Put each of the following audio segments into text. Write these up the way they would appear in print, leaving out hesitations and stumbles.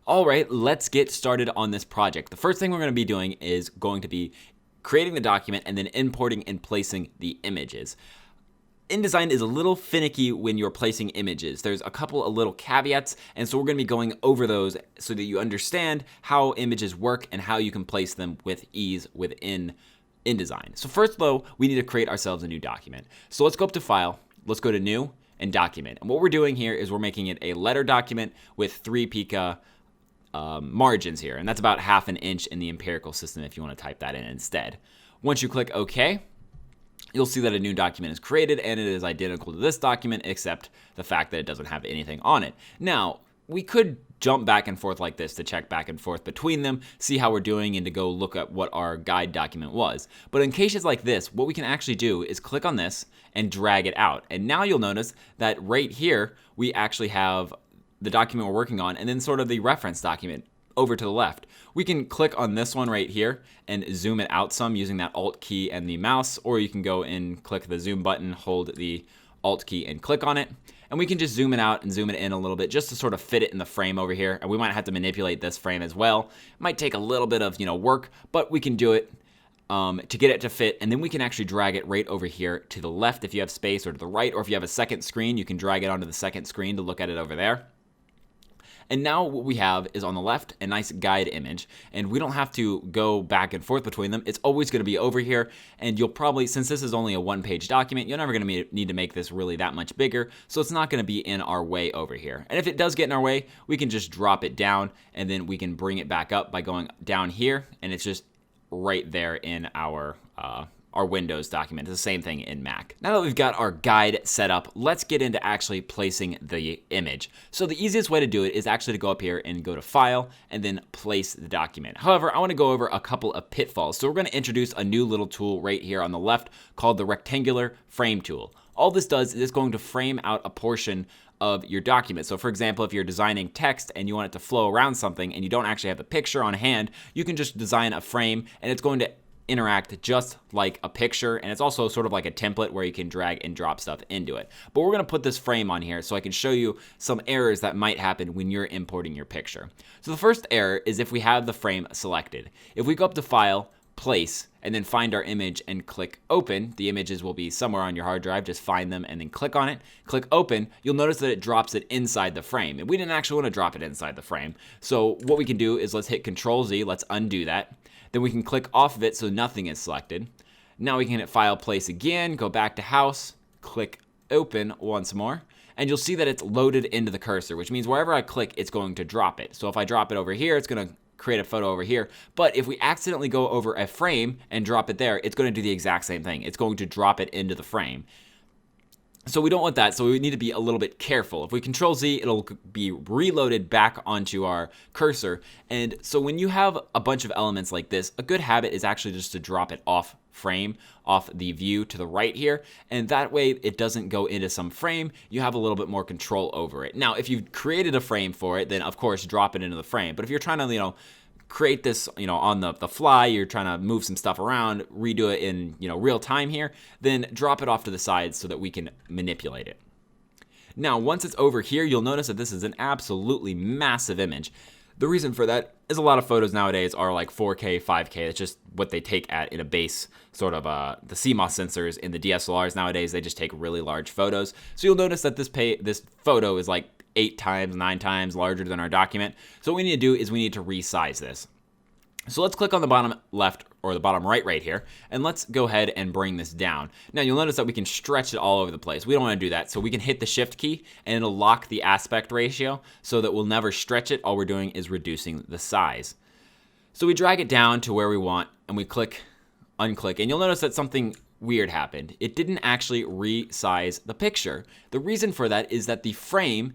All right, let's get started on this project. The first thing we're going to be doing is going to be creating the document and then importing and placing the images. InDesign is a little finicky when you're placing images. There's a couple of little caveats, and so we're going to be going over those so that you understand how images work and how you can place them with ease within InDesign. So first though, we need to create ourselves a new document. So let's go up to File, let's go to New, and Document. And what we're doing here is we're making it a letter document with 3 pica margins here, and that's about 1/2 inch in the empirical system if you want to type that in instead. Once you click OK, you'll see that a new document is created, and it is identical to this document except the fact that it doesn't have anything on it. Now, we could jump back and forth like this to check back and forth between them, see how we're doing, and to go look at what our guide document was. But in cases like this, what we can actually do is click on this and drag it out. And now you'll notice that right here, we actually have the document we're working on and then sort of the reference document over to the left. We can click on this one right here and zoom it out some using that Alt key and the mouse, or you can go and click the zoom button, hold the Alt key and click on it. And we can just zoom it out and zoom it in a little bit just to sort of fit it in the frame over here. And we might have to manipulate this frame as well. It might take a little bit of work, but we can do it to get it to fit. And then we can actually drag it right over here to the left if you have space, or to the right, or if you have a second screen, you can drag it onto the second screen to look at it over there. And now what we have is on the left a nice guide image, and we don't have to go back and forth between them. It's always going to be over here, and you'll probably, since this is only a 1-page document, you're never going to need to make this really that much bigger, so it's not going to be in our way over here. And if it does get in our way, we can just drop it down, and then we can bring it back up by going down here, and it's just right there in our Windows document. It's the same thing in Mac. Now that we've got our guide set up, let's get into actually placing the image. So the easiest way to do it is actually to go up here and go to File and then Place the Document. However, I want to go over a couple of pitfalls. So we're going to introduce a new little tool right here on the left called the Rectangular Frame Tool. All this does is it's going to frame out a portion of your document. So for example, if you're designing text and you want it to flow around something and you don't actually have the picture on hand, you can just design a frame and it's going to interact just like a picture, and it's also sort of like a template where you can drag and drop stuff into it. But we're going to put this frame on here so I can show you some errors that might happen when you're importing your picture. So the first error is if we have the frame selected. If we go up to File, Place, and then find our image and click Open, the images will be somewhere on your hard drive. Just find them and then click on it. Click Open. You'll notice that it drops it inside the frame, and we didn't actually want to drop it inside the frame. So what we can do is let's hit Control Z. Let's undo that. Then we can click off of it so nothing is selected. Now we can hit File, Place again, go back to House, click Open once more, and you'll see that it's loaded into the cursor, which means wherever I click, it's going to drop it. So if I drop it over here, it's going to create a photo over here. But if we accidentally go over a frame and drop it there, it's going to do the exact same thing. It's going to drop it into the frame. So we don't want that, so we need to be a little bit careful. If we Control Z, it'll be reloaded back onto our cursor. And so when you have a bunch of elements like this, a good habit is actually just to drop it off frame, off the view to the right here, and that way it doesn't go into some frame. You have a little bit more control over it. Now, if you've created a frame for it, then of course drop it into the frame. But if you're trying to, create this, on the fly, you're trying to move some stuff around, redo it in, real time here, then drop it off to the side so that we can manipulate it. Now, once it's over here, you'll notice that this is an absolutely massive image. The reason for that is a lot of photos nowadays are like 4K, 5K. It's just what they take at in a base sort of the CMOS sensors in the DSLRs nowadays. They just take really large photos. So you'll notice that this photo is like 8 times, 9 times larger than our document. So what we need to do is we need to resize this. So let's click on the bottom left or the bottom right here, and let's go ahead and bring this down. Now you'll notice that we can stretch it all over the place. We don't want to do that, so we can hit the Shift key and it'll lock the aspect ratio so that we'll never stretch it. All we're doing is reducing the size. So we drag it down to where we want and we click unclick, and you'll notice that something weird happened. It didn't actually resize the picture. The reason for that is that the frame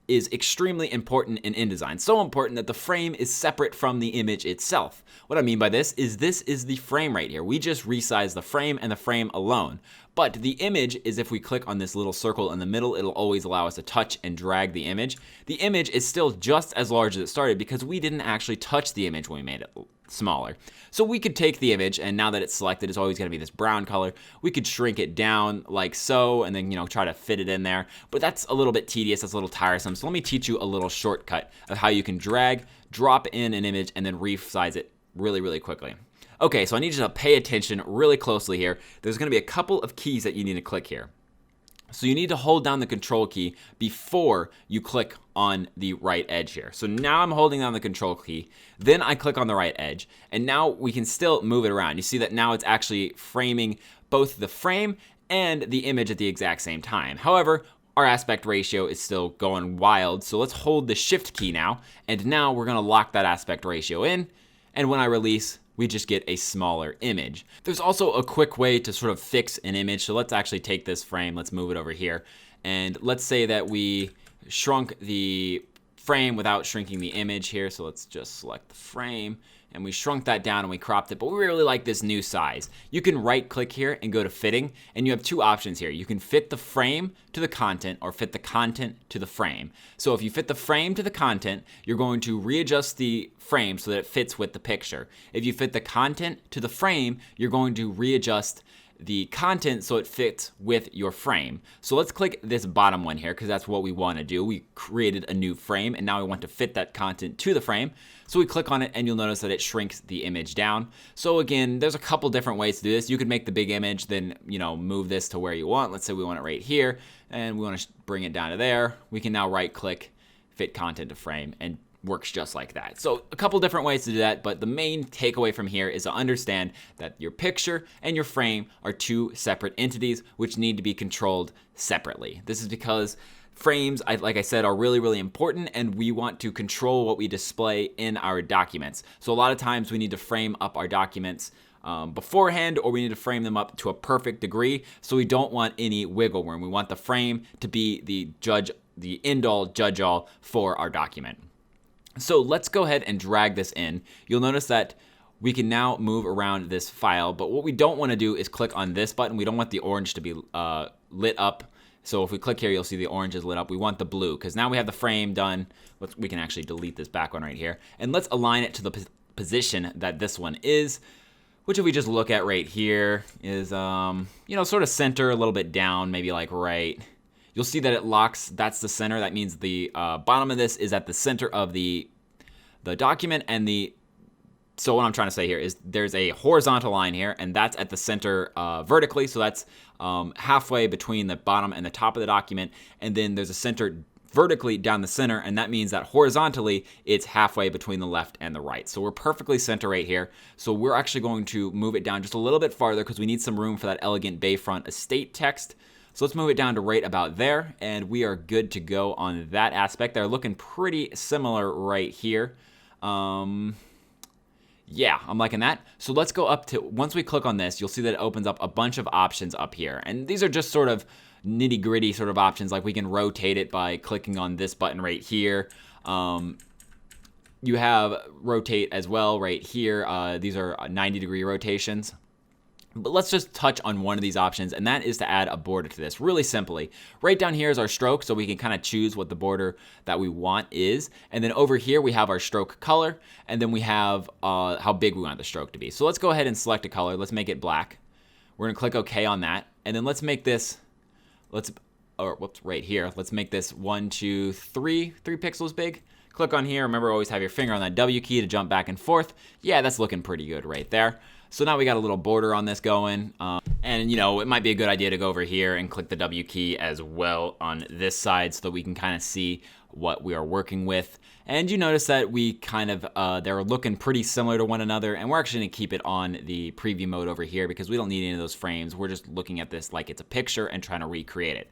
is extremely important in InDesign. So important that the frame is separate from the image itself. What I mean by this is the frame right here. We just resized the frame and the frame alone. But the image is if we click on this little circle in the middle, it'll always allow us to touch and drag the image. The image is still just as large as it started because we didn't actually touch the image when we made it smaller. So we could take the image, and now that it's selected, it's always going to be this brown color. We could shrink it down like so, and then try to fit it in there. But that's a little bit tedious. That's a little tiresome. So let me teach you a little shortcut of how you can drag, drop in an image, and then resize it really, really quickly. Okay, so I need you to pay attention really closely here. There's going to be a couple of keys that you need to click here. So you need to hold down the control key before you click on the right edge here. So now I'm holding down the control key, then I click on the right edge, and now we can still move it around. You see that now it's actually framing both the frame and the image at the exact same time. However, our aspect ratio is still going wild, so let's hold the shift key now, and now we're gonna lock that aspect ratio in, and when I release, we just get a smaller image. There's also a quick way to sort of fix an image. So let's actually take this frame, let's move it over here. And let's say that we shrunk the frame without shrinking the image here. So let's just select the frame, and we shrunk that down and we cropped it, but we really like this new size. You can right click here and go to fitting, and you have two options here. You can fit the frame to the content or fit the content to the frame. So if you fit the frame to the content, you're going to readjust the frame so that it fits with the picture. If you fit the content to the frame, you're going to readjust the content so it fits with your frame. So let's click this bottom one here because that's what we want to do. We created a new frame and now we want to fit that content to the frame. So we click on it and you'll notice that it shrinks the image down. So again, there's a couple different ways to do this. You could make the big image, then move this to where you want. Let's say we want it right here and we want to bring it down to there. We can now right click, fit content to frame, and works just like that. So a couple different ways to do that, but the main takeaway from here is to understand that your picture and your frame are two separate entities which need to be controlled separately. This is because frames, like I said, are really, really important, and we want to control what we display in our documents. So a lot of times we need to frame up our documents beforehand, or we need to frame them up to a perfect degree, so we don't want any wiggle room. We want the frame to be the end-all, judge-all for our document. So let's go ahead and drag this in. You'll notice that we can now move around this file, but what we don't want to do is click on this button. We don't want the orange to be lit up. So if we click here, you'll see the orange is lit up. We want the blue because now we have the frame done. We can actually delete this back one right here. And let's align it to the position that this one is, which if we just look at right here is, sort of center, a little bit down, maybe like right. You'll see that it locks, that's the center. That means the bottom of this is at the center of the document, and so what I'm trying to say here is there's a horizontal line here, and that's at the center vertically, so that's halfway between the bottom and the top of the document, and then there's a center vertically down the center, and that means that horizontally it's halfway between the left and the right. So we're perfectly center right here. So we're actually going to move it down just a little bit farther because we need some room for that elegant bayfront estate text. So let's move it down to right about there, and we are good to go on that aspect. They're looking pretty similar right here. Yeah, I'm liking that. So let's go up to, once we click on this, you'll see that it opens up a bunch of options up here. And these are just sort of nitty gritty sort of options, like we can rotate it by clicking on this button right here. You have rotate as well right here. These are 90-degree rotations. But let's just touch on one of these options, and that is to add a border to this really simply. Right down here is our stroke, so we can kind of choose what the border that we want is. And then over here we have our stroke color, and then we have how big we want the stroke to be. So let's go ahead and select a color. Let's make it black. We're going to click OK on that, and then let's make this, right here. Let's make this 3 pixels big. Click on here. Remember, always have your finger on that W key to jump back and forth. Yeah, that's looking pretty good right there. So now we got a little border on this going, and it might be a good idea to go over here and click the W key as well on this side so that we can kind of see what we are working with. And you notice that we kind of, they're looking pretty similar to one another, and we're actually gonna keep it on the preview mode over here because we don't need any of those frames. We're just looking at this like it's a picture and trying to recreate it.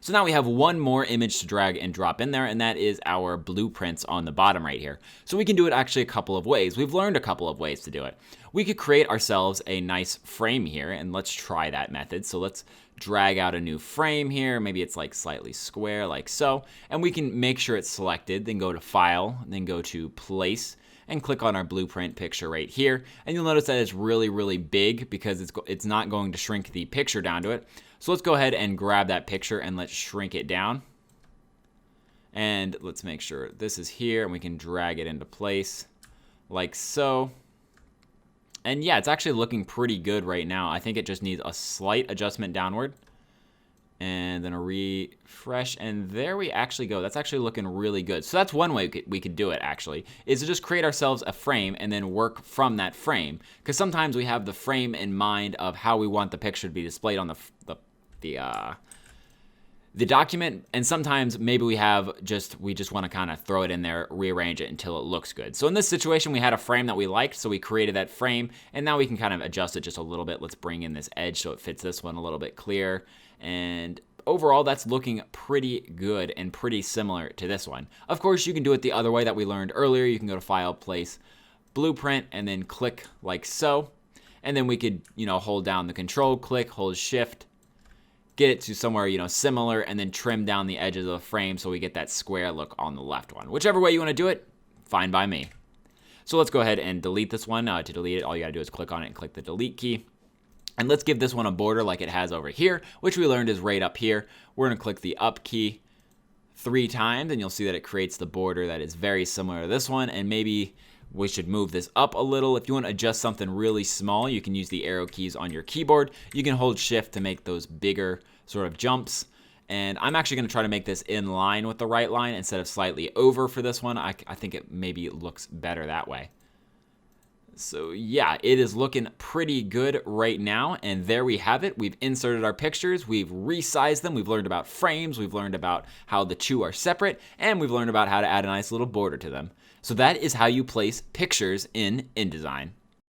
So now we have one more image to drag and drop in there, and that is our blueprints on the bottom right here. So we can do it actually a couple of ways. We've learned a couple of ways to do it. We could create ourselves a nice frame here, and let's try that method. So let's drag out a new frame here. Maybe it's like slightly square like so. And we can make sure it's selected, then go to File, then go to Place, and click on our blueprint picture right here. And you'll notice that it's really, really big because it's not going to shrink the picture down to it. So let's go ahead and grab that picture and let's shrink it down. And let's make sure this is here and we can drag it into place like so. And yeah, it's actually looking pretty good right now. I think it just needs a slight adjustment downward. And then a refresh, and there we actually go. That's actually looking really good. So that's one way we could do it, actually, is to just create ourselves a frame and then work from that frame. Because sometimes we have the frame in mind of how we want the picture to be displayed on the document, and sometimes maybe we just want to kind of throw it in there, rearrange it until it looks good. So in this situation, we had a frame that we liked, so we created that frame, and now we can kind of adjust it just a little bit. Let's bring in this edge so it fits this one a little bit clearer. And overall, that's looking pretty good and pretty similar to this one. Of course, you can do it the other way that we learned earlier. You can go to File, Place, Blueprint, and then click like so. And then we could, hold down the Control, click, hold Shift, get it to somewhere, similar, and then trim down the edges of the frame so we get that square look on the left one. Whichever way you want to do it, fine by me. So let's go ahead and delete this one. To delete it, all you got to do is click on it and click the Delete key. And let's give this one a border like it has over here, which we learned is right up here. We're going to click the Up key 3 times, and you'll see that it creates the border that is very similar to this one. And maybe we should move this up a little. If you want to adjust something really small, you can use the arrow keys on your keyboard. You can hold Shift to make those bigger sort of jumps. And I'm actually going to try to make this in line with the right line instead of slightly over for this one. I think it maybe looks better that way. So yeah, it is looking pretty good right now, and there we have it. We've inserted our pictures, we've resized them, we've learned about frames, we've learned about how the two are separate, and we've learned about how to add a nice little border to them. So that is how you place pictures in InDesign.